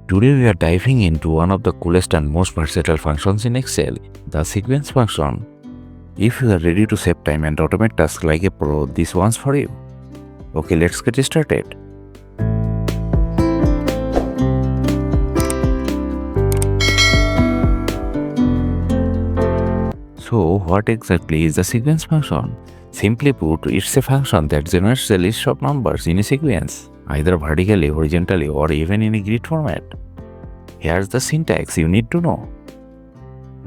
Today we are diving into one of the coolest and most versatile functions in Excel, the sequence function. If you are ready to save time and automate tasks like a pro, this one's for you. Okay, let's get started. So, what exactly is the sequence function? Simply put, it's a function that generates a list of numbers in a sequence, either vertically, horizontally, or even in a grid format. Here's the syntax you need to know.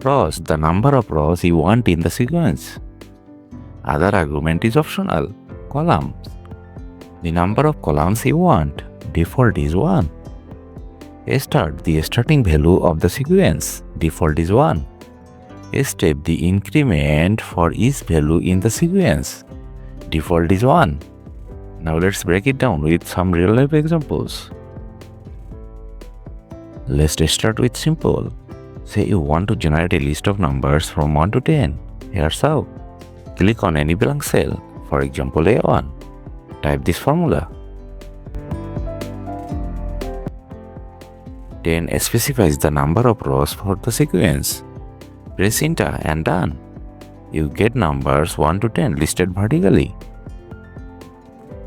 Rows, the number of rows you want in the sequence. Other argument is optional. Columns, the number of columns you want. Default is 1. Start, the starting value of the sequence. Default is 1. Step, the increment for each value in the sequence. Default is 1. Now let's break it down with some real life examples. Let's start with simple. Say you want to generate a list of numbers from 1 to 10. Here's how. Click on any blank cell, for example A1. Type this formula. 10 specifies the number of rows for the sequence. Press enter and done. You get numbers 1 to 10 listed vertically.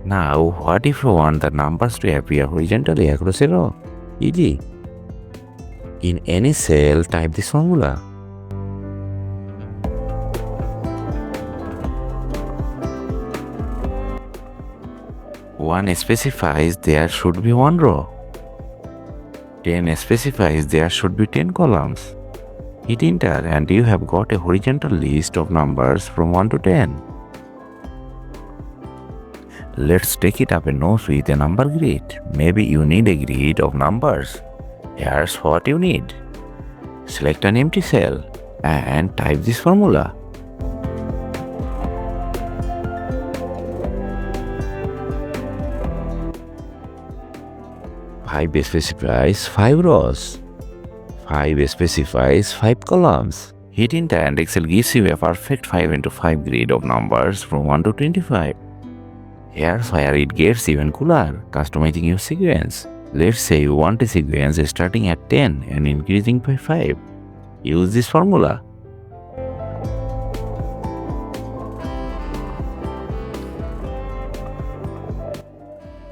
Now, what if you want the numbers to appear horizontally across a row? Easy. In any cell, type this formula. 1 specifies there should be 1 row. 10 specifies there should be 10 columns. Hit enter and you have got a horizontal list of numbers from 1 to 10. Let's take it up a notch with a number grid. Maybe you need a grid of numbers. Here's what you need. Select an empty cell and type this formula. 5 specifies 5 rows. 5 specifies 5 columns. Hit enter and Excel gives you a perfect 5 into 5 grid of numbers from 1 to 25. Here's where it gets even cooler, customizing your sequence. Let's say you want a sequence starting at 10 and increasing by 5. Use this formula.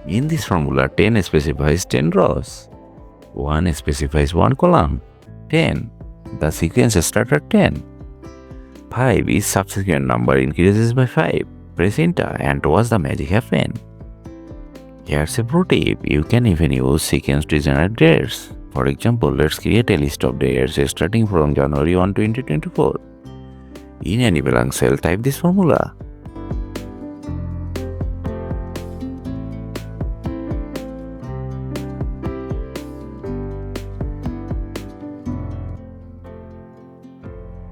In this formula, 10 specifies 10 rows. 1 specifies 1 column. 10. The sequence starts at 10. 5 is subsequent number increases by 5. Press enter and watch the magic happen. Here's a pro tip. You can even use sequence to generate dates. For example, let's create a list of dates starting from January 1, 2024. In any blank cell, type this formula.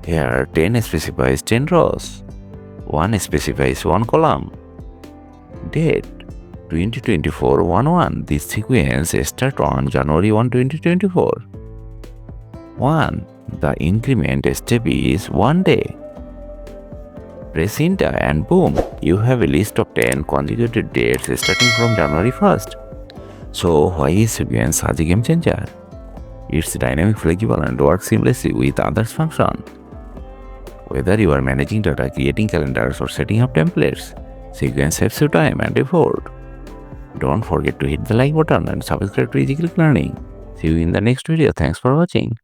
Here, 10 specifies 10 rows. 1 specifies 1 column. Date 2024-11. This sequence starts on January 1, 2024. 1. The increment step is 1 day. Press enter and boom, you have a list of 10 consecutive dates starting from January 1st. So why is sequence such a game changer? It's dynamic, flexible and works seamlessly with others function. Whether you are managing data, creating calendars or setting up templates, sequence saves you time and effort. Don't forget to hit the like button and subscribe to Easy Click Learning. See you in the next video. Thanks for watching.